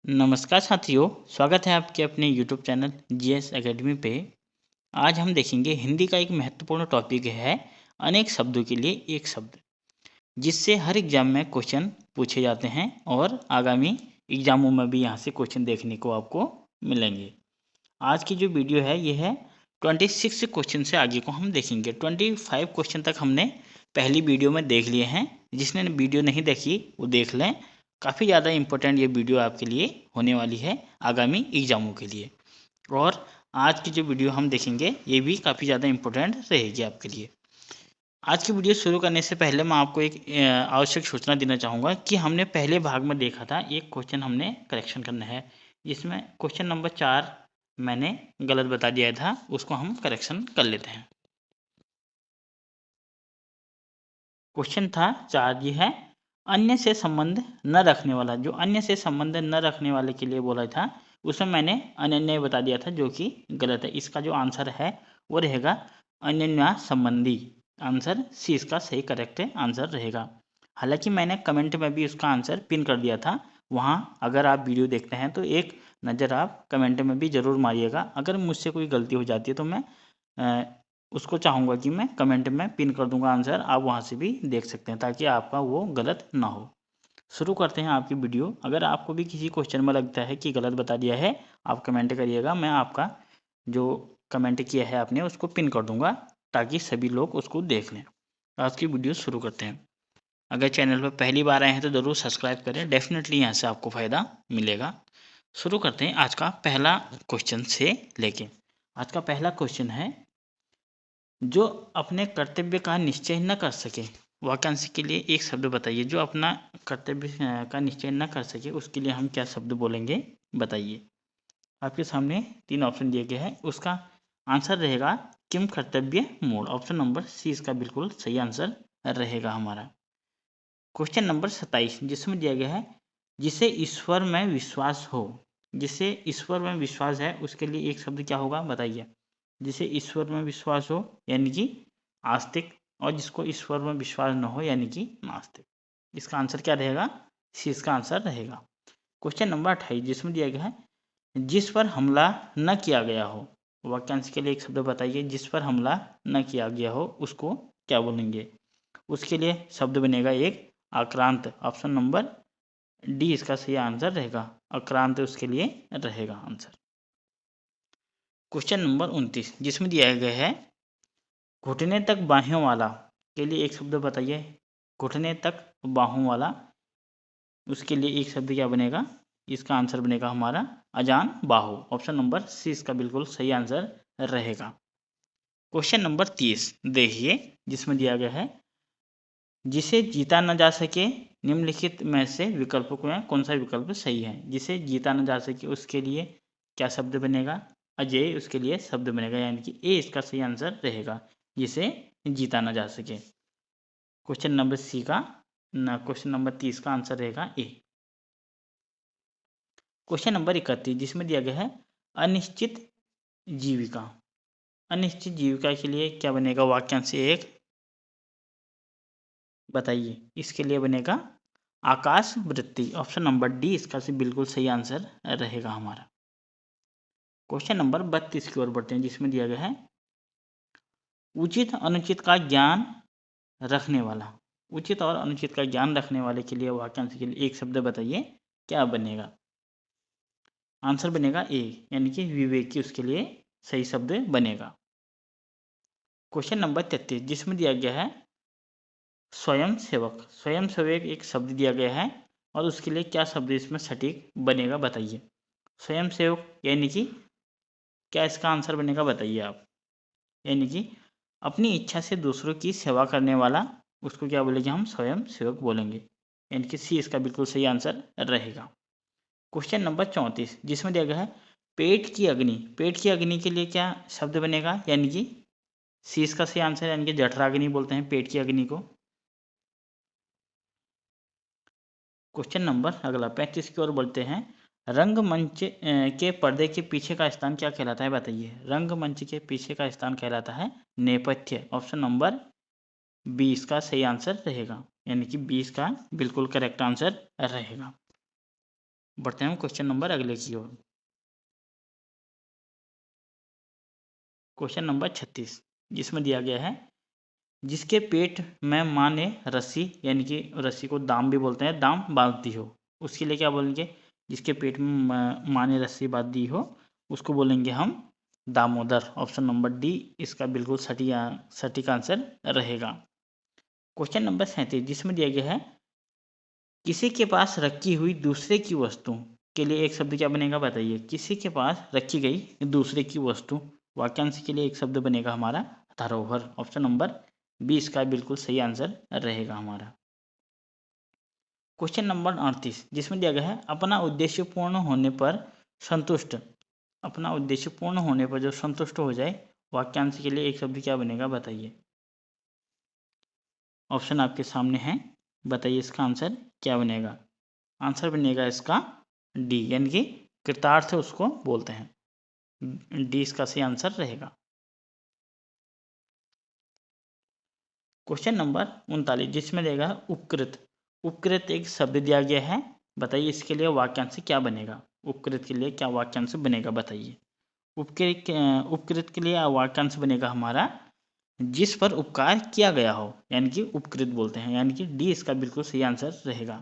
नमस्कार साथियों, स्वागत है आपके अपने यूट्यूब चैनल जीएस एकेडमी पे। आज हम देखेंगे हिंदी का एक महत्वपूर्ण टॉपिक है अनेक शब्दों के लिए एक शब्द, जिससे हर एग्जाम में क्वेश्चन पूछे जाते हैं और आगामी एग्जामों में भी यहाँ से क्वेश्चन देखने को आपको मिलेंगे। आज की जो वीडियो है ये है 26 क्वेश्चन से आगे को हम देखेंगे। 25 क्वेश्चन तक हमने पहली वीडियो में देख लिए हैं। जिसने वीडियो नहीं देखी वो देख लें। काफ़ी ज़्यादा इम्पोर्टेंट ये वीडियो आपके लिए होने वाली है आगामी एग्जामों के लिए। और आज की जो वीडियो हम देखेंगे ये भी काफ़ी ज़्यादा इम्पोर्टेंट रहेगी आपके लिए। आज की वीडियो शुरू करने से पहले मैं आपको एक आवश्यक सूचना देना चाहूँगा कि हमने पहले भाग में देखा था एक क्वेश्चन हमने करेक्शन करना है, जिसमें क्वेश्चन नंबर 4 मैंने गलत बता दिया था, उसको हम करेक्शन कर लेते हैं। क्वेश्चन था 4, ये है अन्य से संबंध न रखने वाला। जो अन्य से संबंध न रखने वाले के लिए बोला था उसमें मैंने अनन्य बता दिया था, जो कि गलत है। इसका जो आंसर है वो रहेगा अनन्या संबंधी। आंसर सी इसका सही करेक्ट आंसर रहेगा। हालांकि मैंने कमेंट में भी उसका आंसर पिन कर दिया था, वहाँ अगर आप वीडियो देखते हैं तो एक नज़र आप कमेंट में भी ज़रूर मारिएगा। अगर मुझसे कोई गलती हो जाती है तो मैं उसको चाहूँगा कि मैं कमेंट में पिन कर दूंगा आंसर, आप वहाँ से भी देख सकते हैं ताकि आपका वो गलत ना हो। शुरू करते हैं आपकी वीडियो। अगर आपको भी किसी क्वेश्चन में लगता है कि गलत बता दिया है, आप कमेंट करिएगा। मैं आपका जो कमेंट किया है आपने उसको पिन कर दूंगा ताकि सभी लोग उसको देख लें। आज की वीडियो शुरू करते हैं। अगर चैनल पर पहली बार आए हैं तो ज़रूर सब्सक्राइब करें, डेफिनेटली यहाँ से आपको फ़ायदा मिलेगा। शुरू करते हैं आज का पहला क्वेश्चन से लेके। आज का पहला क्वेश्चन है, जो अपने कर्तव्य का निश्चय न कर सके, वाक्यांश के लिए एक शब्द बताइए। जो अपना कर्तव्य का निश्चय न कर सके उसके लिए हम क्या शब्द बोलेंगे, बताइए। आपके सामने 3 ऑप्शन दिए गए हैं, उसका आंसर रहेगा किम कर्तव्य मूढ़। ऑप्शन नंबर सी इसका बिल्कुल सही आंसर रहेगा हमारा। क्वेश्चन नंबर 27 जिसमें दिया गया है, जिसे ईश्वर में विश्वास हो। जिसे ईश्वर में विश्वास है उसके लिए एक शब्द क्या होगा, बताइए। जिसे ईश्वर में विश्वास हो यानी कि आस्तिक, और जिसको ईश्वर में विश्वास न हो यानी कि नास्तिक। इसका आंसर क्या रहेगा, सी इसका आंसर रहेगा। क्वेश्चन नंबर 28 जिसमें दिया गया है, जिस पर हमला न किया गया हो। वाक्यांश के लिए एक शब्द बताइए, जिस पर हमला न किया गया हो उसको क्या बोलेंगे। उसके लिए शब्द बनेगा एक आक्रांत। ऑप्शन नंबर डी इसका सही आंसर रहेगा, आक्रांत उसके लिए रहेगा आंसर। क्वेश्चन नंबर 29 जिसमें दिया गया है, घुटने तक बाहों वाला के लिए एक शब्द बताइए। घुटने तक बाहों वाला, उसके लिए एक शब्द क्या बनेगा, इसका आंसर बनेगा हमारा अजान बाहु। ऑप्शन नंबर सी इसका बिल्कुल सही आंसर रहेगा। क्वेश्चन नंबर 30 देखिए, जिसमें दिया गया है, जिसे जीता न जा सके निम्नलिखित में से विकल्पों में कौन सा विकल्प सही है। जिसे जीता न जा सके उसके लिए क्या शब्द बनेगा, अजय उसके लिए शब्द बनेगा, यानी कि ए इसका सही आंसर रहेगा, जिसे जीता न जा सके। क्वेश्चन नंबर सी का क्वेश्चन नंबर 30 का आंसर रहेगा ए। क्वेश्चन नंबर 31 जिसमें दिया गया है, अनिश्चित जीविका। अनिश्चित जीविका के लिए क्या बनेगा, वाक्यांश एक बताइए। इसके लिए बनेगा आकाश वृत्ति। ऑप्शन नंबर डी इसका से बिल्कुल सही आंसर रहेगा हमारा। क्वेश्चन नंबर 32 की ओर बढ़ते हैं, जिसमें दिया गया है, उचित अनुचित का ज्ञान रखने वाला। उचित और अनुचित का ज्ञान रखने वाले के लिए वाक्यांश के लिए एक शब्द बताइए, क्या बनेगा। आंसर बनेगा ए, यानी कि विवेकी उसके लिए सही शब्द बनेगा। क्वेश्चन नंबर 33 जिसमें दिया गया है, स्वयं सेवक। स्वयं सेवक एक शब्द दिया गया है और उसके लिए क्या शब्द इसमें सटीक बनेगा, बताइए। स्वयं सेवक यानी कि क्या इसका आंसर बनेगा, बताइए आप। यानी कि अपनी इच्छा से दूसरों की सेवा करने वाला, उसको क्या बोलेंगे हम, स्वयं सेवक बोलेंगे, यानी कि सी इसका बिल्कुल सही आंसर रहेगा। क्वेश्चन नंबर 34 जिसमें दिया गया है, पेट की अग्नि। पेट की अग्नि के लिए क्या शब्द बनेगा, यानी कि सी इसका सही आंसर, यानी कि जठराग्नि बोलते हैं पेट की अग्नि को। क्वेश्चन नंबर अगला 35 की ओर बढ़ते हैं, रंगमंच के पर्दे के पीछे का स्थान क्या कहलाता है, बताइए। रंगमंच के पीछे का स्थान कहलाता है नेपथ्य। ऑप्शन नंबर 20 का सही आंसर रहेगा, यानी कि 20 का बिल्कुल करेक्ट आंसर रहेगा। बढ़ते हैं हम क्वेश्चन नंबर अगले की ओर। क्वेश्चन नंबर 36 जिसमें दिया गया है जिसके पेट में माँ ने रस्सी यानी कि रस्सी को दाम भी बोलते हैं, दाम बांध दी हो, उसके लिए क्या बोलेंगे? जिसके पेट में माँ ने रस्सी बांध दी हो उसको बोलेंगे हम दामोदर। ऑप्शन नंबर डी इसका बिल्कुल सटीक आंसर रहेगा। क्वेश्चन नंबर 37 जिसमें दिया गया है किसी के पास रखी हुई दूसरे की वस्तु के लिए एक शब्द क्या बनेगा बताइए। किसी के पास रखी गई दूसरे की वस्तु, वाक्यांश के लिए एक शब्द बनेगा हमारा धरोहर। ऑप्शन नंबर 20 का बिल्कुल सही आंसर रहेगा हमारा। क्वेश्चन नंबर 38 जिसमें दिया गया है अपना उद्देश्य पूर्ण होने पर संतुष्ट, अपना उद्देश्य पूर्ण होने पर जो संतुष्ट हो जाए, वाक्यांश के लिए एक शब्द क्या बनेगा बताइए। ऑप्शन आपके सामने है, बताइए इसका आंसर क्या बनेगा। आंसर बनेगा इसका डी यानी कि कृतार्थ उसको बोलते हैं। डी इसका सही आंसर रहेगा। क्वेश्चन नंबर 39 जिसमें देगा उपकृत, उपकृत एक शब्द दिया गया है, बताइए इसके लिए वाक्यांश क्या बनेगा। उपकृत के लिए क्या वाक्यांश बनेगा बताइए। उपकृत के लिए वाक्यांश बनेगा हमारा जिस पर उपकार किया गया हो, यानी कि उपकृत बोलते हैं, यानी कि डी इसका बिल्कुल सही आंसर रहेगा।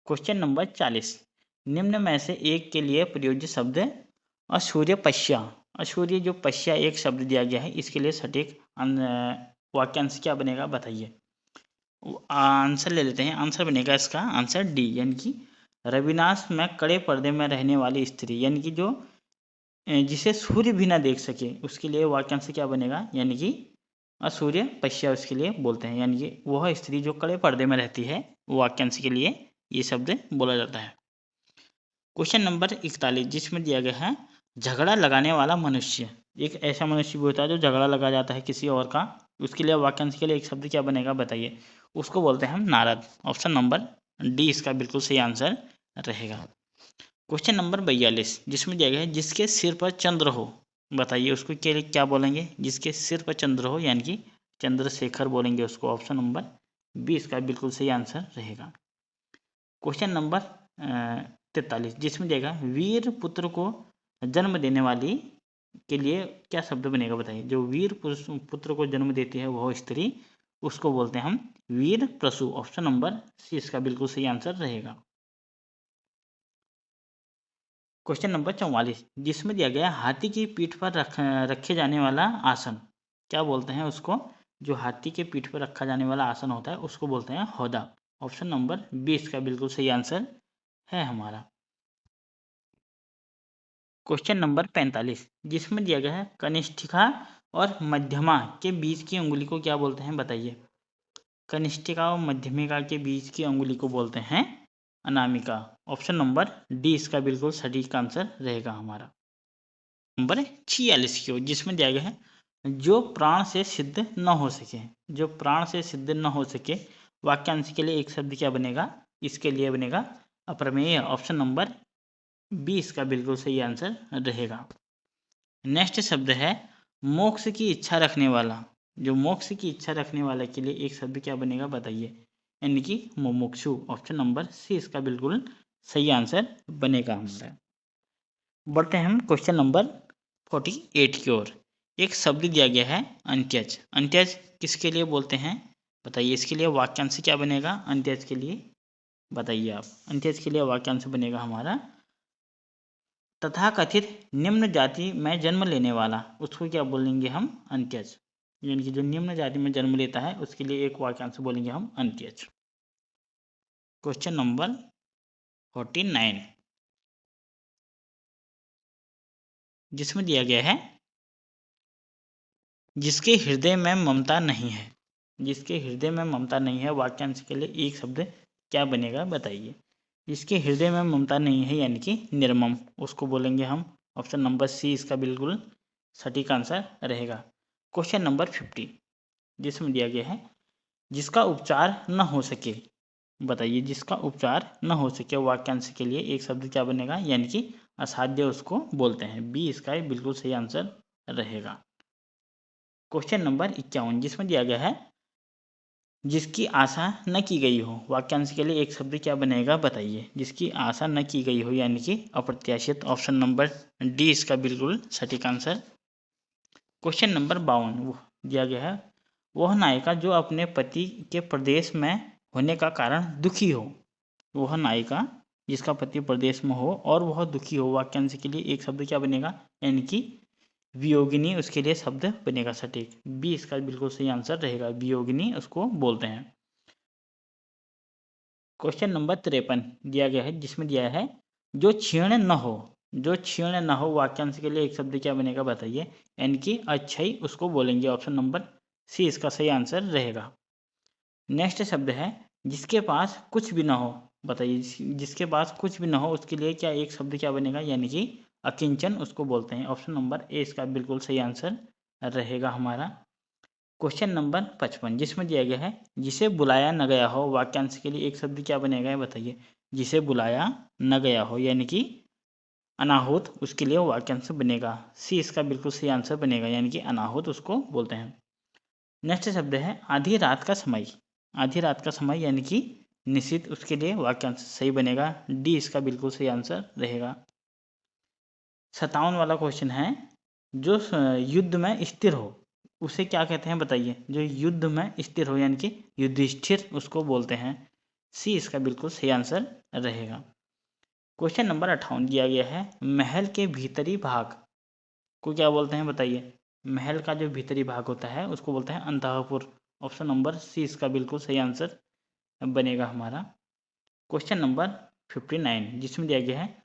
क्वेश्चन नंबर 40 निम्न में से एक के लिए प्रयोज्य शब्द असूर्य पश्या, असूर्य जो पश्या एक शब्द दिया गया है इसके लिए सटीक वाक्यांश क्या बनेगा बताइए। आंसर ले लेते हैं, आंसर बनेगा इसका आंसर डी यानी कि रविनाश में कड़े पर्दे में रहने वाली स्त्री, यानी कि जो जिसे सूर्य भी ना देख सके उसके लिए वाक्यांश क्या बनेगा, यानी कि असूर्य पश्या उसके लिए बोलते हैं, यानी कि वह स्त्री जो कड़े पर्दे में रहती है, वाक्यांश के लिए ये शब्द बोला जाता है। क्वेश्चन नंबर 41 जिसमें दिया गया है झगड़ा लगाने वाला मनुष्य, एक ऐसा मनुष्य भी होता है जो झगड़ा लगा जाता है किसी और का, उसके लिए वाक्यांश के लिए एक शब्द क्या बनेगा बताइए। उसको बोलते हैं हम नारद। ऑप्शन नंबर डी इसका बिल्कुल सही आंसर रहेगा। क्वेश्चन नंबर 42 जिसमें दिया गया है जिसके सिर पर चंद्र हो, बताइए उसको के लिए क्या बोलेंगे। जिसके सिर पर चंद्र हो यानी कि चंद्रशेखर बोलेंगे उसको। ऑप्शन नंबर बी इसका बिल्कुल सही आंसर रहेगा। क्वेश्चन नंबर 43 जिसमें दिया गया वीर पुत्र को जन्म देने वाली के लिए क्या शब्द बनेगा बताइए। जो वीर पुत्र को जन्म देती है वह स्त्री, उसको बोलते हैं हम वीर प्रसू। ऑप्शन नंबर सी इसका बिल्कुल सही आंसर रहेगा। क्वेश्चन नंबर 44 जिसमें दिया गया हाथी की पीठ पर रखे जाने वाला आसन, क्या बोलते हैं उसको। जो हाथी के पीठ पर रखा जाने वाला आसन होता है उसको बोलते हैं हौदा। ऑप्शन नंबर 20 का बिल्कुल सही आंसर है हमारा। क्वेश्चन नंबर 45 जिसमें दिया गया है कनिष्ठिका और मध्यमा के बीच की अंगुली को क्या बोलते हैं बताइए। कनिष्ठिका और मध्यमिका के बीच की अंगुली को बोलते हैं अनामिका। ऑप्शन नंबर डी इसका बिल्कुल सटीक आंसर रहेगा हमारा। नंबर 46 की ओर जिसमें दिया गया है जो प्राण से सिद्ध न हो सके, जो प्राण से सिद्ध न हो सके, वाक्यांश के लिए एक शब्द क्या बनेगा, इसके लिए बनेगा अप्रमेय। ऑप्शन नंबर बी इसका बिल्कुल सही आंसर रहेगा। नेक्स्ट शब्द है मोक्ष की इच्छा रखने वाला, जो मोक्ष की इच्छा रखने वाले के लिए एक शब्द क्या बनेगा बताइए, यानी कि मुमुक्षु। ऑप्शन नंबर सी इसका बिल्कुल सही आंसर बनेगा हमारा। बढ़ते हैं हम क्वेश्चन नंबर 48 की ओर। एक शब्द दिया गया है अंत्यज, अंत्यज किसके लिए बोलते हैं बताइए। इसके लिए वाक्यांश क्या बनेगा अंत्यज के लिए बताइए आप। अंत्यज के लिए वाक्यांश बनेगा हमारा तथाकथित निम्न जाति में जन्म लेने वाला, उसको क्या बोलेंगे हम अंत्यज, यानी कि जो निम्न जाति में जन्म लेता है उसके लिए एक वाक्यांश बोलेंगे हम अंत्यज। क्वेश्चन नंबर 49 जिसमें दिया गया है जिसके हृदय में ममता नहीं है, जिसके हृदय में ममता नहीं है, वाक्यांश के लिए एक शब्द क्या बनेगा बताइए। जिसके हृदय में ममता नहीं है यानी कि निर्मम, उसको बोलेंगे हम। ऑप्शन नंबर सी इसका बिल्कुल सटीक आंसर रहेगा। क्वेश्चन नंबर 50 जिसमें दिया गया है जिसका उपचार न हो सके, बताइए जिसका उपचार न हो सके, वाक्यांश के लिए एक शब्द क्या बनेगा, यानी कि असाध्य उसको बोलते हैं। बी इसका बिल्कुल सही आंसर रहेगा। क्वेश्चन नंबर 51 जिसमें दिया गया है जिसकी आशा न की गई हो, वाक्यांश के लिए एक शब्द क्या बनेगा बताइए। जिसकी आशा न की गई हो यानी कि अप्रत्याशित। ऑप्शन नंबर डी इसका बिल्कुल सटीक आंसर। क्वेश्चन नंबर 52 दिया गया है, वह नायिका जो अपने पति के प्रदेश में होने का कारण दुखी हो। वह नायिका जिसका पति प्रदेश में हो और वह दुखी हो, वाक्यांश के लिए एक शब्द क्या बनेगा यानी कि वियोगिनी उसके लिए शब्द बनेगा सटीक। बी इसका बिल्कुल सही आंसर रहेगा, वियोगिनी उसको बोलते हैं। क्वेश्चन नंबर 53 दिया गया है, जिसमें दिया है जो क्षीण न हो। जो क्षीण न हो, वाक्यांश के लिए एक शब्द क्या बनेगा बताइए, यानी कि अच्छाई उसको बोलेंगे। ऑप्शन नंबर सी इसका सही आंसर रहेगा। नेक्स्ट शब्द है जिसके पास कुछ भी ना हो। बताइए, जिसके पास कुछ भी ना हो उसके लिए क्या एक शब्द क्या बनेगा, यानी कि अकिंचन उसको बोलते हैं। ऑप्शन नंबर ए इसका बिल्कुल सही आंसर रहेगा हमारा। क्वेश्चन नंबर 55 जिसमें दिया गया है जिसे बुलाया न गया हो, वाक्यांश के लिए एक शब्द क्या बनेगा ये बताइए। जिसे बुलाया न गया हो यानी कि अनाहुत, उसके लिए वाक्यांश बनेगा सी इसका बिल्कुल सही आंसर बनेगा, यानी कि अनाहुत उसको बोलते हैं। नेक्स्ट शब्द है आधी रात का समय। आधी रात का समय यानी कि निश्चित, उसके लिए वाक्यांश सही बनेगा डी इसका बिल्कुल सही आंसर रहेगा। 57 वाला क्वेश्चन है जो युद्ध में स्थिर हो उसे क्या कहते हैं बताइए। जो युद्ध में स्थिर हो यानी कि युधिष्ठिर उसको बोलते हैं। सी इसका बिल्कुल सही आंसर रहेगा। क्वेश्चन नंबर 58 दिया गया है महल के भीतरी भाग को क्या बोलते हैं बताइए। महल का जो भीतरी भाग होता है उसको बोलते हैं अंतःपुर। ऑप्शन नंबर सी इसका बिल्कुल सही आंसर बनेगा हमारा। क्वेश्चन नंबर 59 जिसमें दिया गया है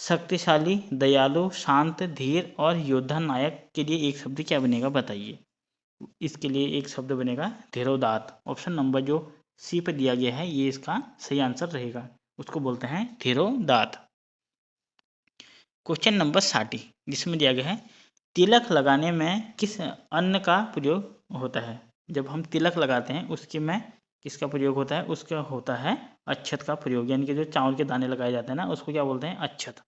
शक्तिशाली, दयालु, शांत, धीर और योद्धा नायक के लिए एक शब्द क्या बनेगा बताइए। इसके लिए एक शब्द बनेगा धीरोदात्त। ऑप्शन नंबर जो सी पे दिया गया है ये इसका सही आंसर रहेगा, उसको बोलते हैं धीरोदात्त। क्वेश्चन नंबर 60 जिसमें दिया गया है तिलक लगाने में किस अन्न का प्रयोग होता है। जब हम तिलक लगाते हैं उसके में किसका प्रयोग होता है, उसका होता है अक्षत का प्रयोग, यानी कि जो चावल के दाने लगाए जाते हैं ना उसको क्या बोलते हैं अक्षत।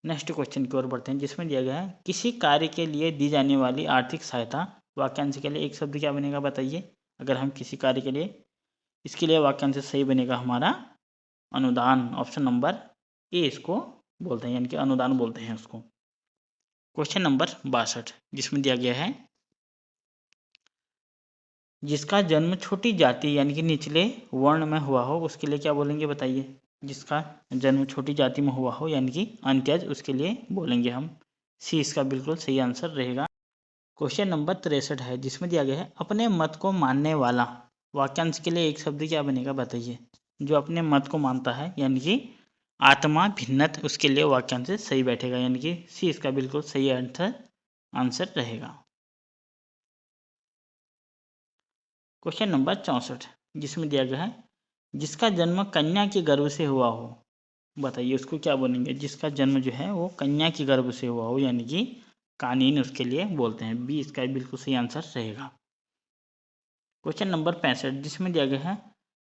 नेक्स्ट क्वेश्चन की ओर बढ़ते हैं जिसमें दिया गया है किसी कार्य के लिए दी जाने वाली आर्थिक सहायता, वाक्यांश के लिए एक शब्द क्या बनेगा बताइए। अगर हम किसी कार्य के लिए, इसके लिए वाक्यांश सही बनेगा हमारा अनुदान। ऑप्शन नंबर ए इसको बोलते हैं, यानी कि अनुदान बोलते हैं उसको। क्वेश्चन नंबर 62 जिसमें दिया गया है जिसका जन्म छोटी जाति यानी कि निचले वर्ण में हुआ हो उसके लिए क्या बोलेंगे बताइए। जिसका जन्म छोटी जाति में हुआ हो यानी कि अंत्यज, उसके लिए बोलेंगे हम सी इसका बिल्कुल सही आंसर रहेगा। क्वेश्चन नंबर 63 है जिसमें दिया गया है अपने मत को मानने वाला, वाक्यांश के लिए एक शब्द क्या बनेगा बताइए। जो अपने मत को मानता है यानी कि आत्मा भिन्नत, उसके लिए वाक्यांश सही बैठेगा, यानी कि सी इसका बिल्कुल सही आंसर रहेगा। क्वेश्चन नंबर 64 जिसमें दिया गया है जिसका जन्म कन्या के गर्भ से हुआ हो, बताइए उसको क्या बोलेंगे। जिसका जन्म जो है वो कन्या के गर्भ से हुआ हो यानी कि कानीन, उसके लिए बोलते हैं। बी इसका बिल्कुल सही आंसर रहेगा। क्वेश्चन नंबर 65 जिसमें दिया गया है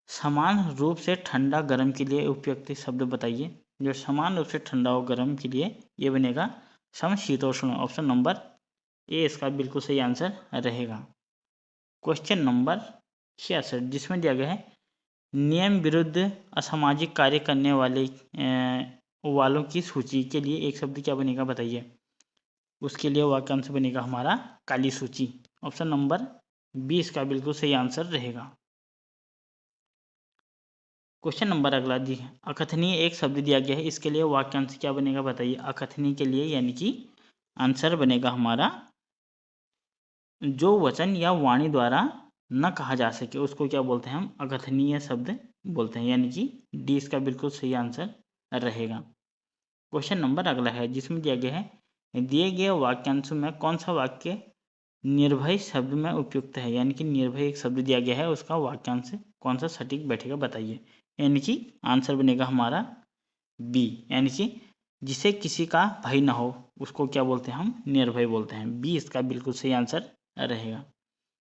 समान रूप से ठंडा गर्म के लिए उपयुक्त शब्द बताइए। जो समान रूप से ठंडा और गर्म के लिए ये बनेगा समशीतोष्ण। ऑप्शन नंबर ए इसका बिल्कुल सही आंसर रहेगा। क्वेश्चन नंबर 66 जिसमें दिया गया है नियम विरुद्ध असामाजिक कार्य करने वालों की सूची के लिए एक शब्द क्या बनेगा बताइए। उसके लिए वाक्यांश बनेगा हमारा काली सूची। ऑप्शन नंबर 20 का बिल्कुल सही आंसर रहेगा। क्वेश्चन नंबर अगला जी अकथनीय एक शब्द दिया गया है, इसके लिए वाक्यांश क्या बनेगा बताइए। अकथनीय के लिए यानी कि आंसर बनेगा हमारा जो वचन या वाणी द्वारा न कहा जा सके उसको क्या बोलते हैं हम अकथनीय शब्द बोलते हैं, यानी कि डी इसका बिल्कुल सही आंसर रहेगा। क्वेश्चन नंबर अगला है जिसमें दिया गया है दिए गए वाक्यांश में कौन सा वाक्य निर्भय शब्द में उपयुक्त है। यानी कि निर्भय एक शब्द दिया गया है उसका वाक्यांश कौन सा सटीक बैठेगा बताइए। यानी कि आंसर बनेगा हमारा बी, यानी कि जिसे किसी का भय ना हो उसको क्या बोलते हैं हम निर्भय बोलते हैं। बी इसका बिल्कुल सही आंसर रहेगा।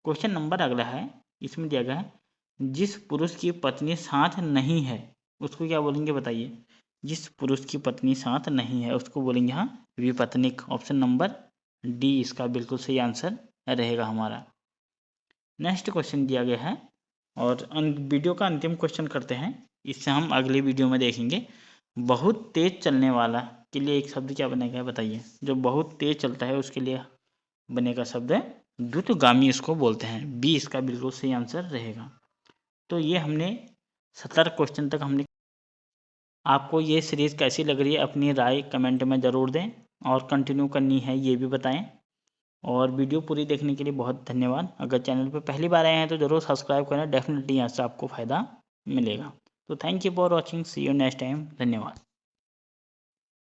क्वेश्चन नंबर अगला है इसमें दिया गया है जिस पुरुष की पत्नी साथ नहीं है उसको क्या बोलेंगे बताइए। जिस पुरुष की पत्नी साथ नहीं है उसको बोलेंगे हाँ विपत्निक। ऑप्शन नंबर डी इसका बिल्कुल सही आंसर रहेगा हमारा। नेक्स्ट क्वेश्चन दिया गया है और वीडियो का अंतिम क्वेश्चन करते हैं, इससे हम अगली वीडियो में देखेंगे। बहुत तेज चलने वाला के लिए एक शब्द क्या बनेगा बताइए। जो बहुत तेज चलता है उसके लिए बनेगा शब्द द्रुतगामी, इसको बोलते हैं। बी इसका बिल्कुल सही आंसर रहेगा। तो ये हमने 17 क्वेश्चन तक हमने। आपको ये सीरीज़ कैसी लग रही है अपनी राय कमेंट में ज़रूर दें, और कंटिन्यू करनी है ये भी बताएं। और वीडियो पूरी देखने के लिए बहुत धन्यवाद। अगर चैनल पर पहली बार आए हैं तो ज़रूर सब्सक्राइब करें, डेफिनेटली यहाँ से आपको फ़ायदा मिलेगा। तो thank you for watching, see you next time, धन्यवाद।